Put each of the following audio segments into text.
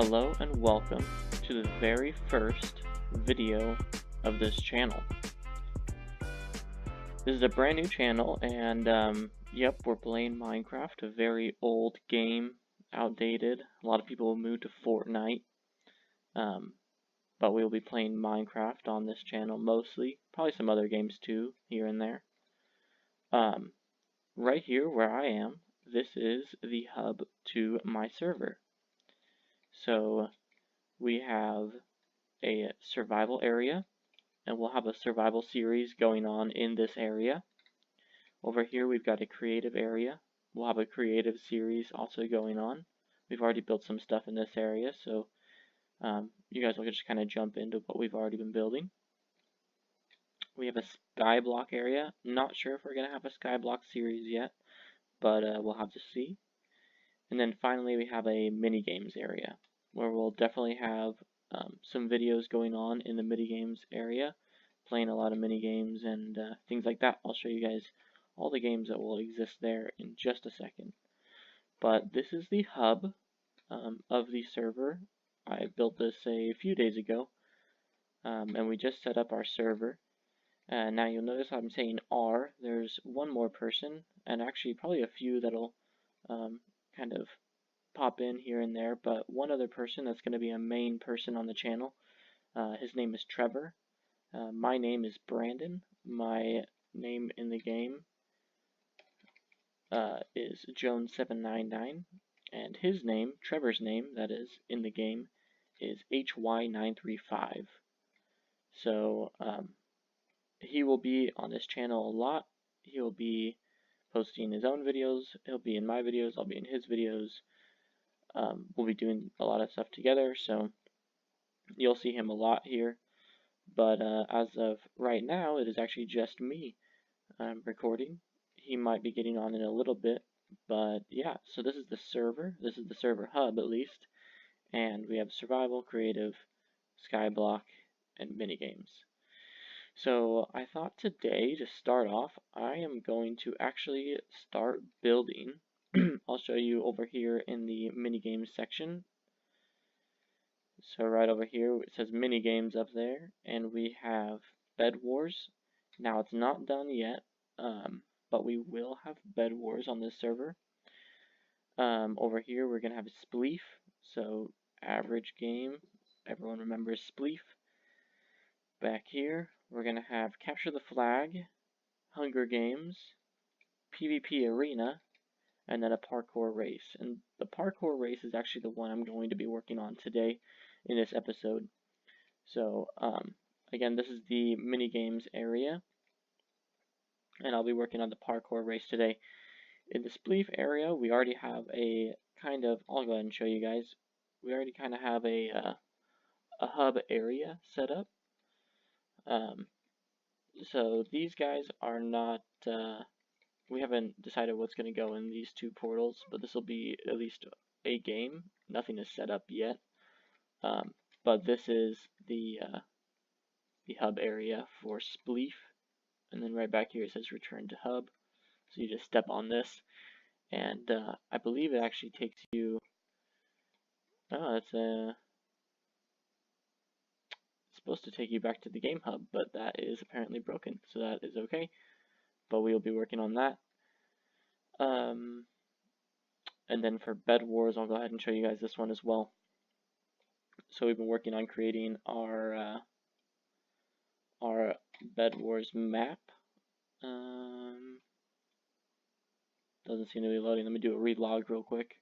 Hello and welcome to the very first video of this channel. This is a brand new channel and yep, we're playing Minecraft, a very old game, outdated. A lot of people moved to Fortnite, but we'll be playing Minecraft on this channel mostly, probably some other games too, here and there. Right here where I am, this is the hub to my server. So we have a survival area, and we'll have a survival series going on in this area. Over here we've got a creative area. We'll have a creative series also going on. We've already built some stuff in this area, so you guys will just kind of jump into what we've already been building. We have a skyblock area. Not sure if we're going to have a skyblock series yet, but we'll have to see. And then finally we have a mini games area, where we'll definitely have some videos going on in the mini games area, playing a lot of mini games and things like that. I'll show you guys all the games that will exist there in just a second. But this is the hub of the server. I built this a few days ago, and we just set up our server. Now you'll notice I'm saying R. There's one more person, and actually probably a few that'll kind of pop in here and there, but one other person that's going to be a main person on the channel. His name is Trevor. My name is Brandon. My name in the game is Jones799, and his name, Trevor's name, that is in the game, is HY935. So he will be on this channel a lot. He'll be posting his own videos. He'll be in my videos. I'll be in his videos. We'll be doing a lot of stuff together, so you'll see him a lot here. But as of right now, it is actually just me recording. He might be getting on in a little bit, but yeah, so this is the server. This is the server hub, at least. And we have survival, creative, skyblock, and minigames. So I thought today, to start off, I am going to actually start building. I'll show you over here in the minigames section. So right over here it says minigames up there, and we have Bed Wars. Now it's not done yet, but we will have Bed Wars on this server. Over here we're going to have Spleef, so average game. Everyone remembers Spleef. Back here we're going to have Capture the Flag, Hunger Games, PvP Arena, and then a parkour race. And the parkour race is actually the one I'm going to be working on today in this episode. So again, this is the mini games area, and I'll be working on the parkour race today. In the Spleef area, we already have a kind of, I'll go ahead and show you guys, we already kind of have a hub area set up. So these guys are not, we haven't decided what's going to go in these two portals, but this will be at least a game. Nothing is set up yet. But this is the hub area for Spleef, and then right back here it says return to hub. So you just step on this, and I believe it actually takes you. Oh, it's supposed to take you back to the game hub, but that is apparently broken, so that is okay. But we will be working on that. And then for Bed Wars, I'll go ahead and show you guys this one as well. So we've been working on creating our Bed Wars map. Doesn't seem to be loading. Let me do a relog real quick.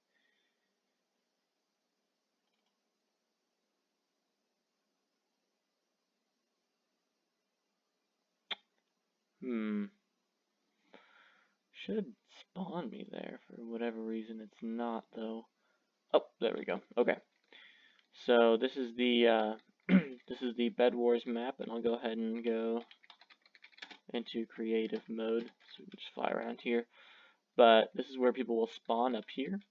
Should spawn me there for whatever reason. It's not though. Oh, there we go. Okay. So this is the this is the Bed Wars map, and I'll go ahead and go into creative mode so we can just fly around here. But this is where people will spawn up here,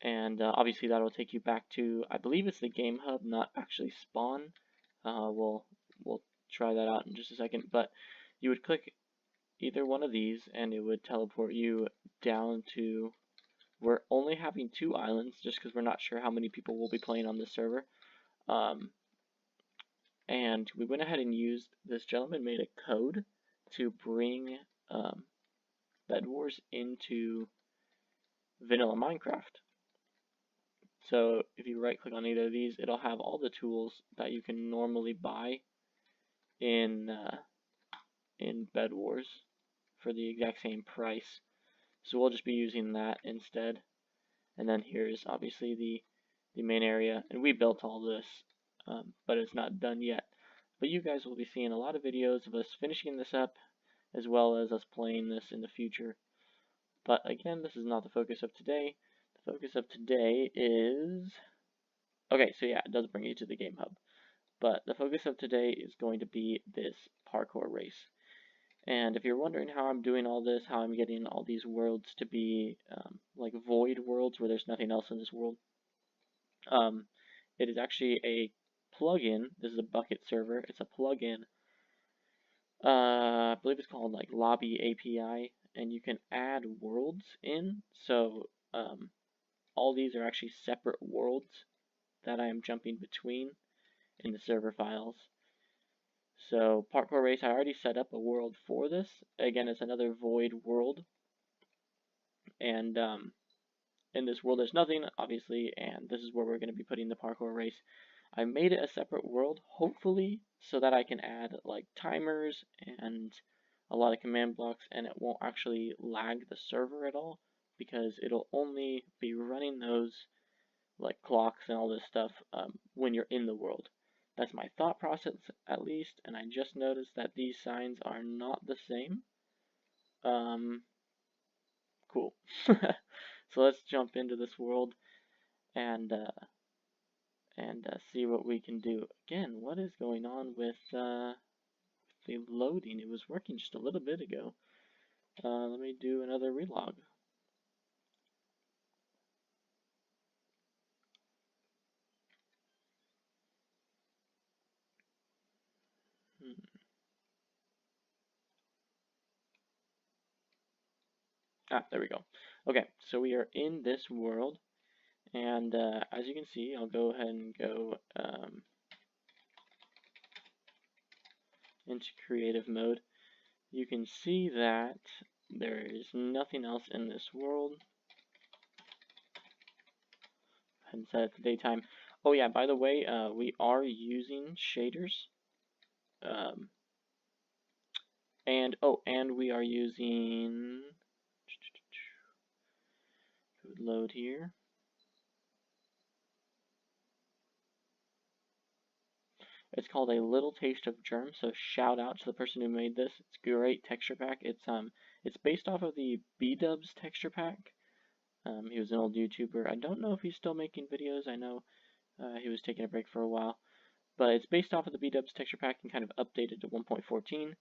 and obviously that'll take you back to, I believe it's the game hub, not actually spawn. We'll try that out in just a second, but you would click either one of these and it would teleport you down to We're only having 2 islands just because we're not sure how many people will be playing on this server. And we went ahead and used, this gentleman made a code to bring Bed Wars into vanilla Minecraft. So if you right click on either of these, it'll have all the tools that you can normally buy in Bed Wars for the exact same price. So we'll just be using that instead. And then here's obviously the main area, and we built all this, but it's not done yet. But you guys will be seeing a lot of videos of us finishing this up, as well as us playing this in the future. But again, this is not the focus of today. The focus of today is... Okay, so yeah, it does bring you to the game hub. But the focus of today is going to be this parkour race. And if you're wondering how I'm doing all this, how I'm getting all these worlds to be like void worlds where there's nothing else in this world, it is actually a plugin. This is a Bukkit server. It's a plugin. I believe it's called like Lobby API, and you can add worlds in. So all these are actually separate worlds that I am jumping between in the server files. So Parkour Race, I already set up a world for this. Again, it's another void world, and in this world there's nothing, obviously, and this is where we're going to be putting the Parkour Race. I made it a separate world, hopefully, so that I can add like timers and a lot of command blocks, and it won't actually lag the server at all, because it'll only be running those like clocks and all this stuff when you're in the world. That's my thought process, at least, and I just noticed that these signs are not the same. Cool. So let's jump into this world and see what we can do. Again, what is going on with the loading? It was working just a little bit ago. Let me do another relog. There we go. Okay, so we are in this world, and as you can see, I'll go ahead and go into creative mode. You can see that there is nothing else in this world. And set it to daytime. Oh yeah, by the way, we are using shaders. And we are using load here. It's called A Little Taste of Germ, so shout out to the person who made this. It's a great texture pack. It's based off of the B-Dubs texture pack. He was an old YouTuber. I don't know if he's still making videos. I know he was taking a break for a while. But it's based off of the B-Dubs texture pack and kind of updated to 1.14.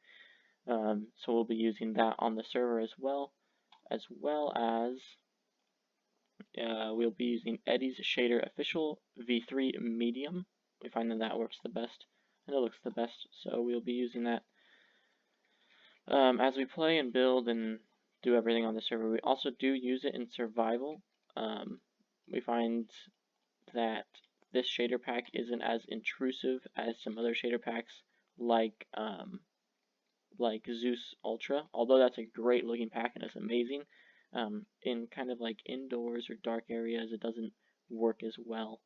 So we'll be using that on the server as well as we'll be using Eddie's Shader Official V3 Medium. We find that works the best, and it looks the best, so we'll be using that as we play and build and do everything on the server. We also do use it in survival. We find that this shader pack isn't as intrusive as some other shader packs like Zeus Ultra, although that's a great looking pack and it's amazing. In kind of like indoors or dark areas, it doesn't work as well,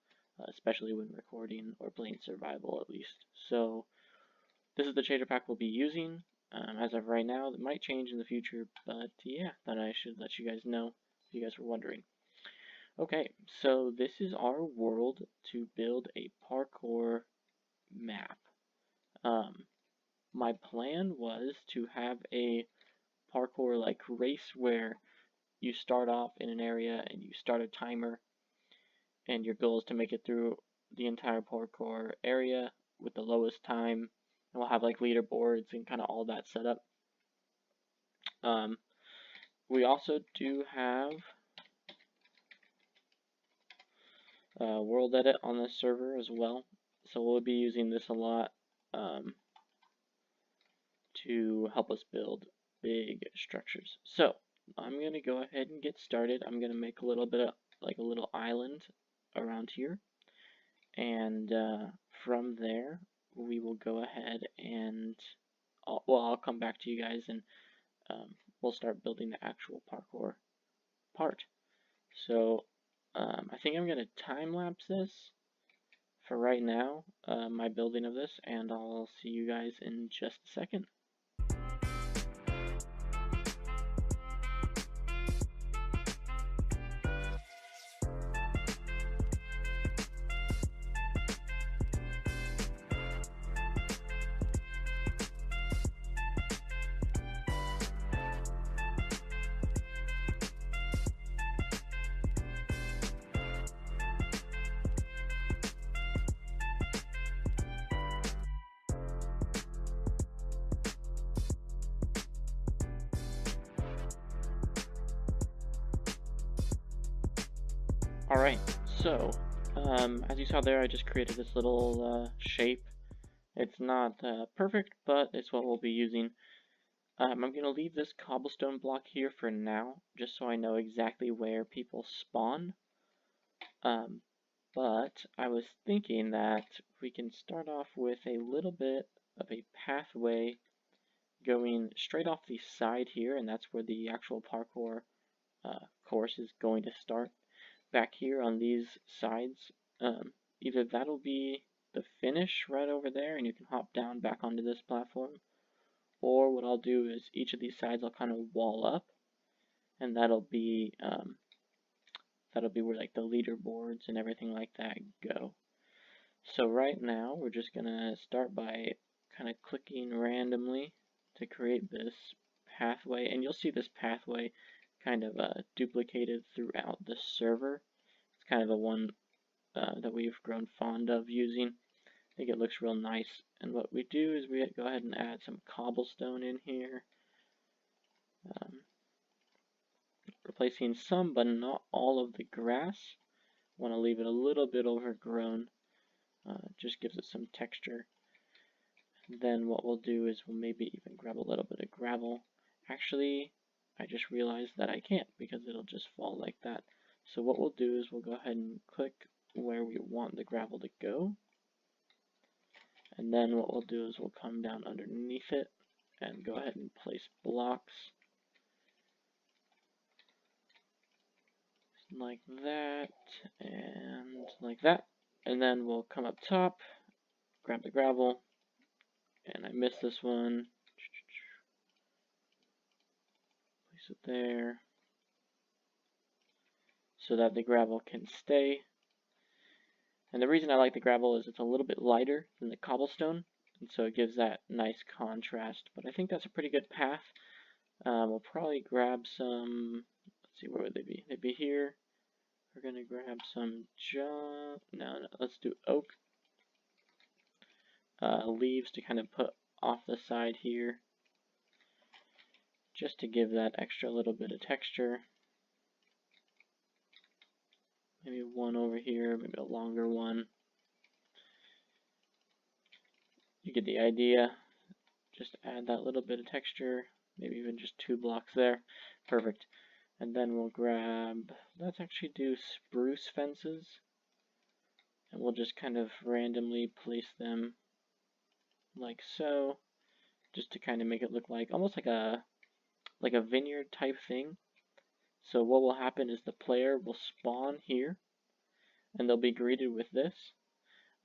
especially when recording or playing survival at least. So this is the shader pack we'll be using as of right now. It might change in the future, but yeah, then I should let you guys know if you guys were wondering. Okay, so this is our world to build a parkour map. My plan was to have a parkour like race where you start off in an area and you start a timer, and your goal is to make it through the entire parkour area with the lowest time, and we'll have like leaderboards and kind of all that set up. We also do have world edit on this server as well, so we'll be using this a lot to help us build big structures. So I'm gonna go ahead and get started. I'm gonna make a little bit of like a little island around here, and from there we will go ahead and I'll come back to you guys and we'll start building the actual parkour part. So I think I'm gonna time lapse this for right now, my building of this, and I'll see you guys in just a second. Alright, so as you saw there, I just created this little shape. It's not perfect, but it's what we'll be using. I'm going to leave this cobblestone block here for now, just so I know exactly where people spawn. But I was thinking that we can start off with a little bit of a pathway going straight off the side here, and that's where the actual parkour course is going to start. Back here on these sides, either that'll be the finish right over there and you can hop down back onto this platform, or what I'll do is each of these sides I'll kind of wall up, and that'll be where like the leaderboards and everything like that go. So right now we're just gonna start by kind of clicking randomly to create this pathway, and you'll see this pathway kind of duplicated throughout the server. It's kind of the one that we've grown fond of using. I think it looks real nice. And what we do is we go ahead and add some cobblestone in here, replacing some but not all of the grass. Want to leave it a little bit overgrown. Just gives it some texture. Then what we'll do is we'll maybe even grab a little bit of gravel. Actually, I just realized that I can't because it'll just fall like that. So what we'll do is we'll go ahead and click where we want the gravel to go. And then what we'll do is we'll come down underneath it and go ahead and place blocks. Like that, and like that. And then we'll come up top, grab the gravel, and I missed this one. Place it there so that the gravel can stay. And the reason I like the gravel is it's a little bit lighter than the cobblestone, and so it gives that nice contrast. But I think that's a pretty good path. We'll probably grab some, let's see, where would they be? They'd be here. We're going to grab some let's do oak leaves to kind of put off the side here, just to give that extra little bit of texture. Maybe one over here, maybe a longer one. You get the idea. Just add that little bit of texture, maybe even just 2 blocks there. Perfect. And then we'll grab, let's actually do spruce fences, and we'll just kind of randomly place them like so, just to kind of make it look like almost like a vineyard type thing. So what will happen is the player will spawn here, and they'll be greeted with this.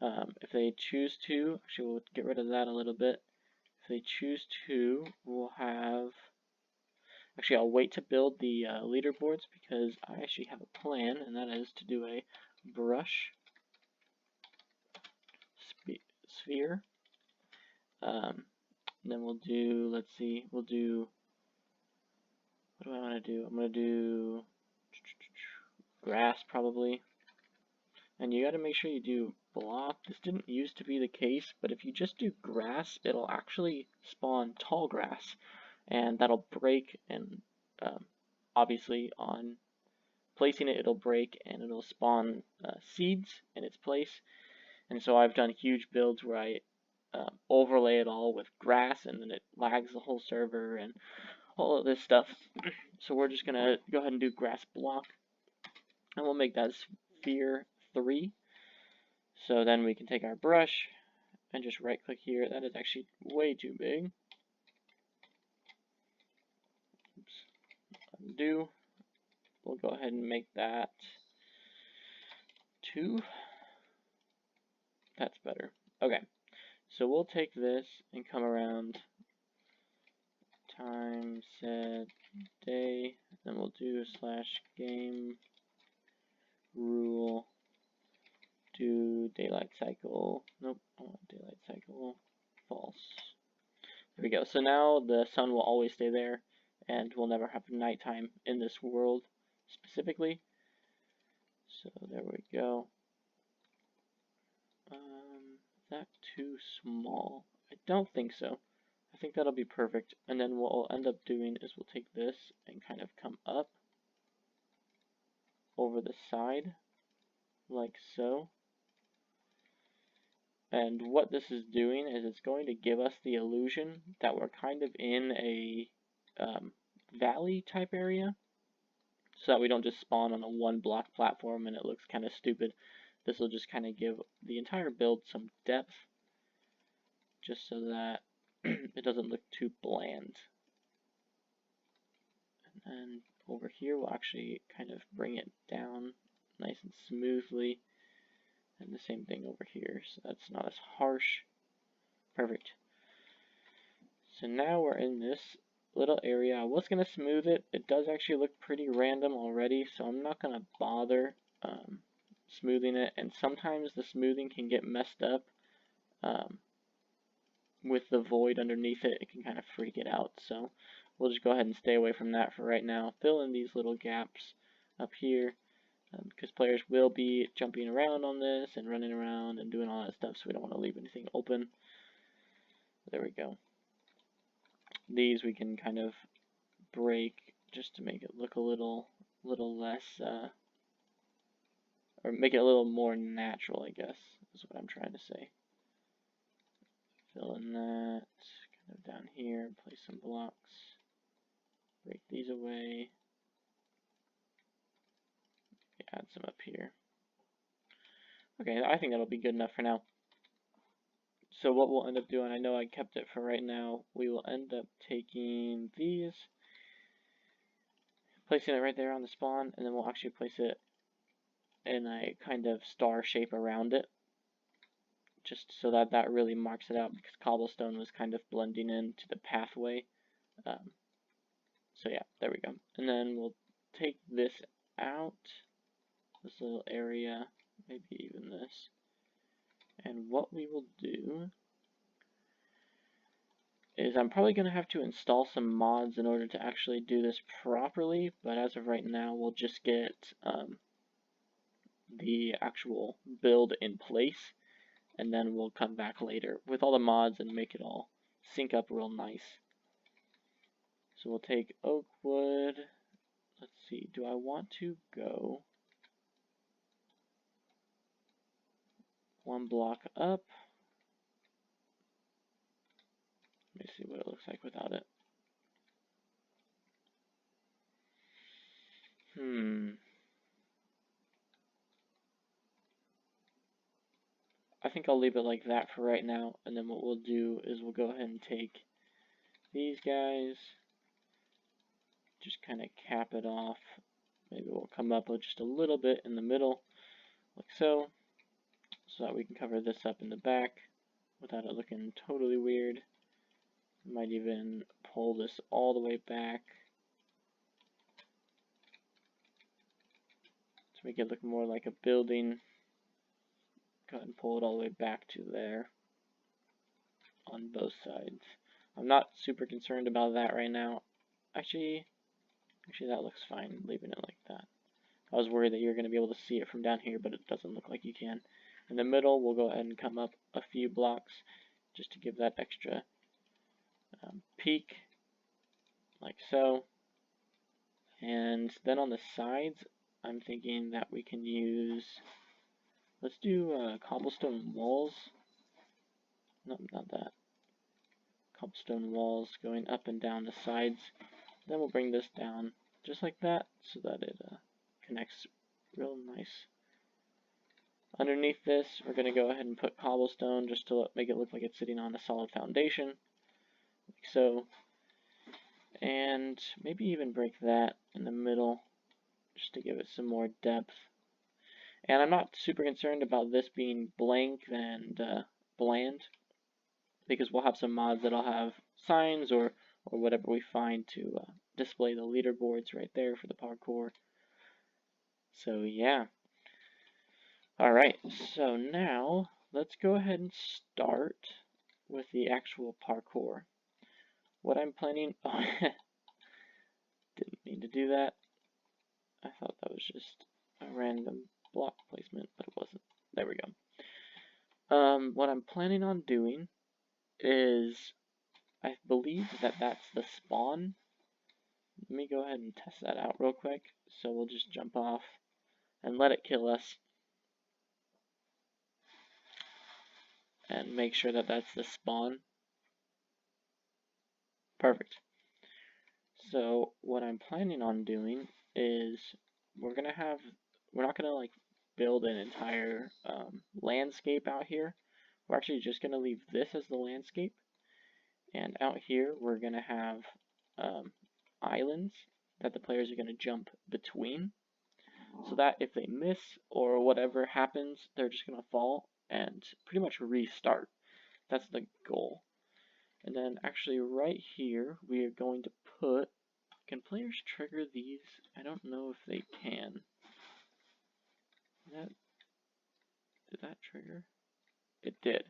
If they choose to, actually we'll get rid of that a little bit. If they choose to, we'll have, actually I'll wait to build the leaderboards because I actually have a plan, and that is to do a brush sphere. Then we'll do, let's see, we'll do, what do I want to do? I'm going to do grass probably. And you got to make sure you do block. This didn't used to be the case, but if you just do grass, it'll actually spawn tall grass, and that'll break, and obviously on placing it, it'll break and it'll spawn seeds in its place. And so I've done huge builds where I overlay it all with grass, and then it lags the whole server, and all of this stuff. So we're just gonna go ahead and do grass block, and we'll make that sphere 3. So then we can take our brush and just right click here. That is actually way too big. Oops. Undo. We'll go ahead and make that 2. That's better. Okay. So we'll take this and come around time set day, then we'll do /game rule, do daylight cycle, nope, I want daylight cycle, false. There we go. So now the sun will always stay there, and we'll never have nighttime in this world specifically. So there we go. Is that too small? I don't think so. I think that'll be perfect. And then what we'll end up doing is we'll take this and kind of come up over the side, like so. And what this is doing is it's going to give us the illusion that we're kind of in a valley type area, so that we don't just spawn on a 1-block platform and it looks kind of stupid. This will just kind of give the entire build some depth, just so that it doesn't look too bland. And then over here we'll actually kind of bring it down nice and smoothly, and the same thing over here, so that's not as harsh. Perfect. So now we're in this little area. I was going to smooth it. It does actually look pretty random already, so I'm not going to bother smoothing it, and sometimes the smoothing can get messed up with the void underneath it. It can kind of freak it out, so we'll just go ahead and stay away from that for right now. Fill in these little gaps up here, because players will be jumping around on this and running around and doing all that stuff, so we don't want to leave anything open. There we go. These we can kind of break just to make it look a little less, or make it a little more natural, I guess, is what I'm trying to say. Fill in that, kind of down here, place some blocks, break these away, add some up here. Okay, I think that'll be good enough for now. So what we'll end up doing, I know I kept it for right now, we will end up taking these, placing it right there on the spawn, and then we'll actually place it in a kind of star shape around it, just so that that really marks it out, because cobblestone was kind of blending into the pathway. So yeah, there we go. And then we'll take this out, this little area, maybe even this. And what we will do is I'm probably going to have to install some mods in order to actually do this properly, but as of right now we'll just get the actual build in place, and then we'll come back later with all the mods and make it all sync up real nice. So we'll take oak wood. Let's see, do I want to go 1 block up? Let me see what it looks like without it. I think I'll leave it like that for right now, and then what we'll do is we'll go ahead and take these guys, just kind of cap it off. Maybe we'll come up with just a little bit in the middle, like so, so that we can cover this up in the back without it looking totally weird. Might even pull this all the way back to make it look more like a building. Go ahead and pull it all the way back to there on both sides. I'm not super concerned about that right now. Actually that looks fine, leaving it like that. I was worried that you're going to be able to see it from down here, but it doesn't look like you can. In the middle, we'll go ahead and come up a few blocks just to give that extra peak, like so. And then on the sides, I'm thinking that we can use, let's do cobblestone walls. No, not that. Cobblestone walls going up and down the sides. Then we'll bring this down just like that so that it connects real nice. Underneath this, we're going to go ahead and put cobblestone just to make it look like it's sitting on a solid foundation, like so. And maybe even break that in the middle just to give it some more depth. And I'm not super concerned about this being blank and bland, because we'll have some mods that'll have signs or whatever we find to display the leaderboards right there for the parkour. So yeah. Alright, so now let's go ahead and start with the actual parkour. What I'm planning... Oh, didn't mean to do that. I thought that was just a random block placement, but it wasn't. There we go. What I'm planning on doing is, I believe that that's the spawn. Let me go ahead and test that out real quick. So we'll just jump off and let it kill us. And make sure that that's the spawn. Perfect. So what I'm planning on doing is we're not gonna like build an entire landscape out here. We're actually just gonna leave this as the landscape, and out here we're gonna have islands that the players are gonna jump between, so that if they miss or whatever happens, they're just gonna fall and pretty much restart. That's the goal. And then actually right here we are going to put, can players trigger these? I don't know if they can. Did that trigger? It did.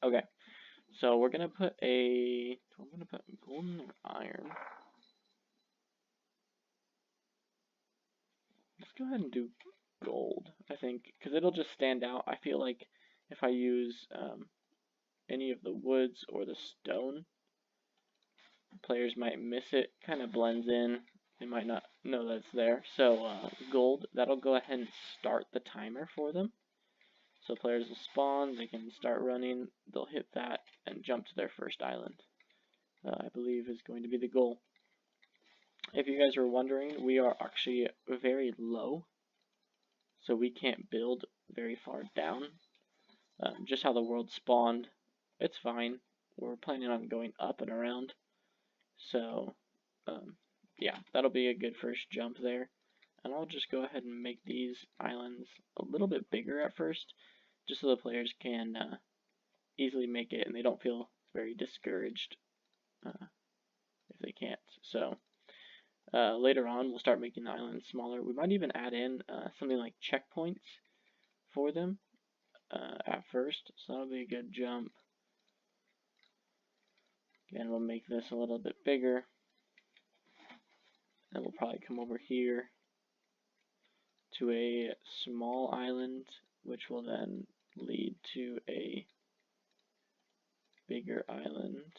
Okay, so we're gonna put I'm gonna put golden or iron. Let's go ahead and do gold, I think, because it'll just stand out. I feel like if I use any of the woods or the stone, players might miss it. Kind of blends in. They might not know that it's there. So gold, that'll go ahead and start the timer for them. So players will spawn, they can start running, they'll hit that and jump to their first island. I believe is going to be the goal. If you guys are wondering, we are actually very low, so we can't build very far down. Just how the world spawned, it's fine. We're planning on going up and around. So, yeah, that'll be a good first jump there. And I'll just go ahead and make these islands a little bit bigger at first, just so the players can easily make it and they don't feel very discouraged if they can't. So, later on, we'll start making the islands smaller. We might even add in something like checkpoints for them at first, so that'll be a good jump. Again, we'll make this a little bit bigger. And we'll probably come over here to a small island, which will then lead to a bigger island.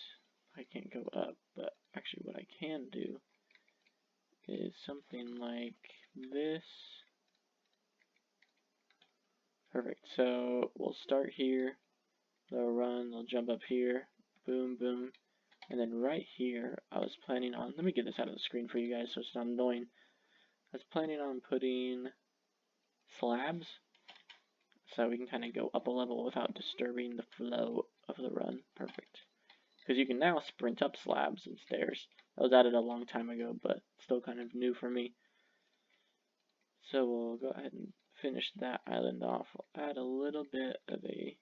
I can't go up, but actually what I can do is something like this. Perfect. So we'll start here. They'll run, they'll jump up here. Boom, boom. And then right here, I was planning on, let me get this out of the screen for you guys so it's not annoying. I was planning on putting slabs so we can kind of go up a level without disturbing the flow of the run. Perfect. Because you can now sprint up slabs and stairs. That was added a long time ago, but still kind of new for me. So we'll go ahead and finish that island off. We'll add a little bit of a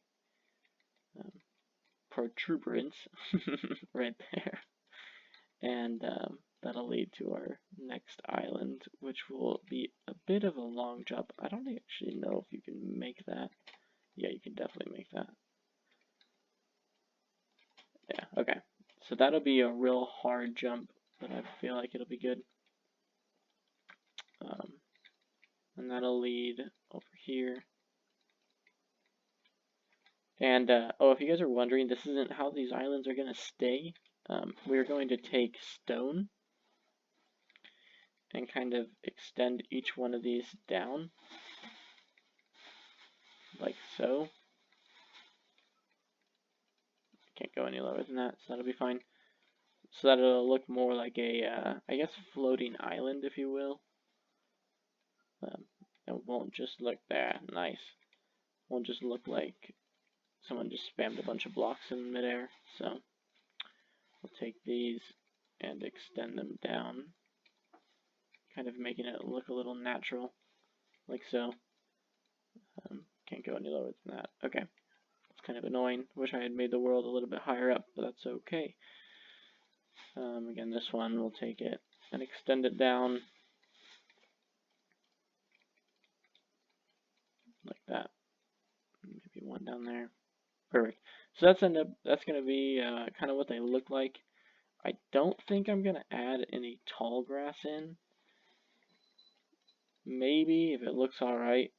protuberance right there. And that'll lead to our next island, which will be a bit of a long jump. I don't actually know if you can make that. Yeah, you can definitely make that. Yeah, okay. So that'll be a real hard jump, but I feel like it'll be good. And that'll lead over here. And, oh, if you guys are wondering, this isn't how these islands are going to stay. We're going to take stone and kind of extend each one of these down, like so. Can't go any lower than that, so that'll be fine. so that it'll look more like a, I guess, floating island, if you will. It won't just look there, nice. It won't just look like someone just spammed a bunch of blocks in midair. So we'll take these and extend them down, kind of making it look a little natural, like so. Can't go any lower than that. Okay, it's kind of annoying. Wish I had made the world a little bit higher up, but that's okay. Again, this one, we'll take it and extend it down like that. Maybe one down there. Perfect. So that's going to be kind of what they look like. I don't think I'm going to add any tall grass in. Maybe if it looks alright.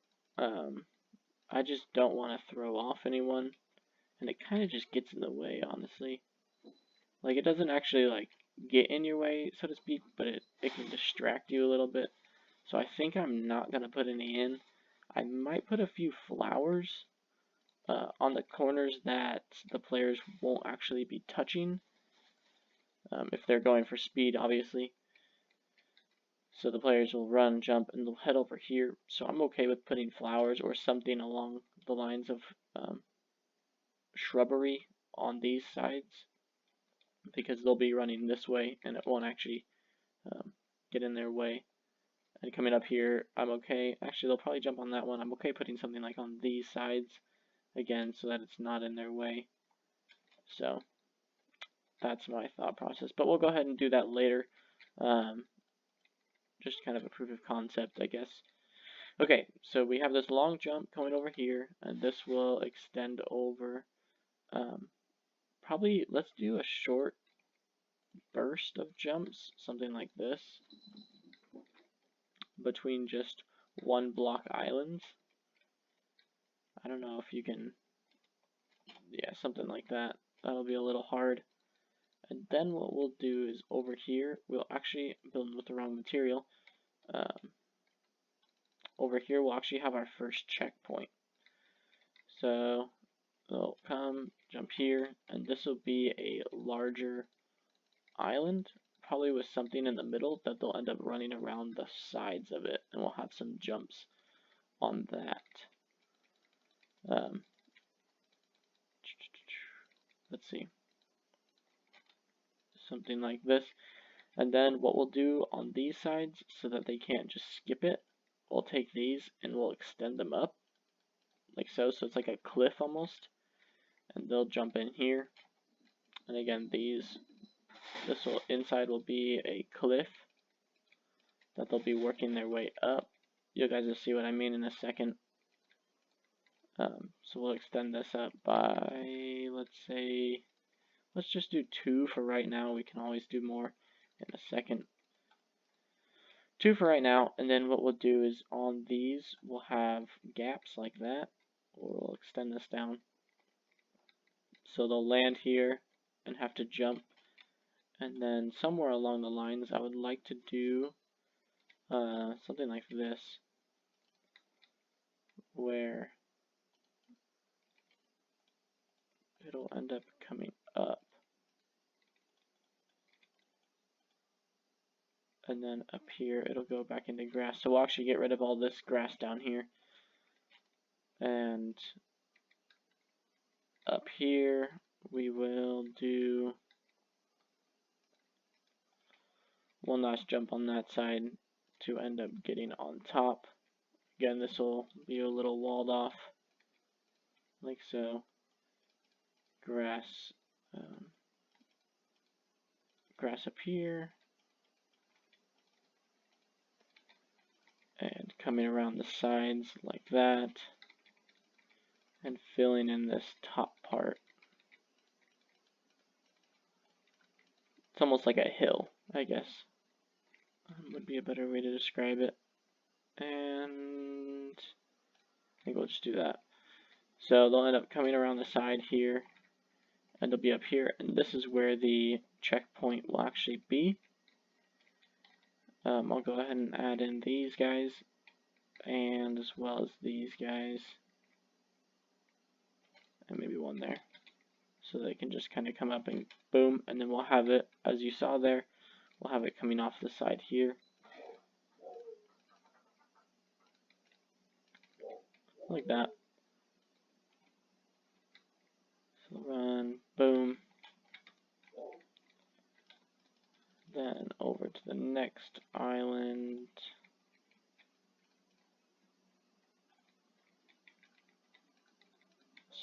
I just don't want to throw off anyone, and it kind of just gets in the way, honestly. Like, it doesn't actually, like, get in your way, so to speak, but it can distract you a little bit. So I think I'm not going to put any in. I might put a few flowers on the corners that the players won't actually be touching, if they're going for speed, obviously. So the players will run, jump, and they'll head over here. So I'm okay with putting flowers or something along the lines of shrubbery on these sides, because they'll be running this way and it won't actually get in their way. And coming up here, I'm okay. Actually, they'll probably jump on that one. I'm okay putting something like on these sides, again, so that it's not in their way. So that's my thought process. But we'll go ahead and do that later. Just kind of a proof of concept, I guess. Okay, so we have this long jump coming over here, and this will extend over. Probably, let's do a short burst of jumps, something like this, between just one block islands. I don't know if you can, yeah, something like that. That'll be a little hard. And then what we'll do is over here, we'll actually build with the wrong material. Over here, we'll actually have our first checkpoint. So they'll come, jump here, and this will be a larger island, probably with something in the middle that they'll end up running around the sides of it, and we'll have some jumps on that. Let's see. Something like this. And then what we'll do on these sides, so that they can't just skip it, we'll take these and we'll extend them up, like so. So it's like a cliff almost. And they'll jump in here. And again, inside will be a cliff that they'll be working their way up. You guys will see what I mean in a second. So we'll extend this up by, let's just do 2 for right now. We can always do more in a second. 2 for right now, and then what we'll do is on these, we'll have gaps like that. We'll extend this down. So they'll land here and have to jump. And then somewhere along the lines, I would like to do something like this, where it'll end up coming up. And then up here, it'll go back into grass. So we'll actually get rid of all this grass down here. And up here, we will do one last jump on that side to end up getting on top. Again, this will be a little walled off, like so. Grass, grass up here, and coming around the sides like that, and filling in this top part. It's almost like a hill, I guess, would be a better way to describe it. And I think we'll just do that. So they'll end up coming around the side here, and they'll be up here, and this is where the checkpoint will actually be. I'll go ahead and add in these guys, and as well as these guys, and maybe one there. so they can just kind of come up and boom, and then we'll have it, as you saw there, we'll have it coming off the side here. Like that. So run, boom. Then over to the next island.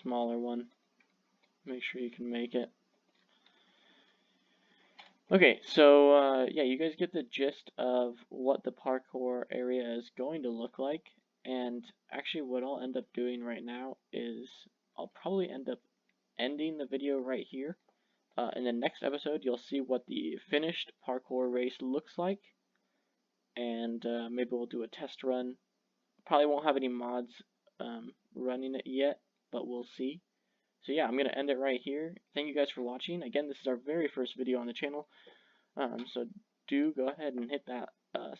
Smaller one. Make sure you can make it. Okay, so yeah, you guys get the gist of what the parkour area is going to look like. And actually what I'll end up doing right now is I'll probably end up ending the video right here. In the next episode, you'll see what the finished parkour race looks like. And maybe we'll do a test run. Probably won't have any mods running it yet, but we'll see. So yeah, I'm going to end it right here. Thank you guys for watching. Again, this is our very first video on the channel. So do go ahead and hit that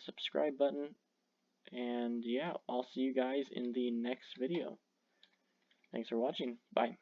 subscribe button. And yeah, I'll see you guys in the next video. Thanks for watching. Bye.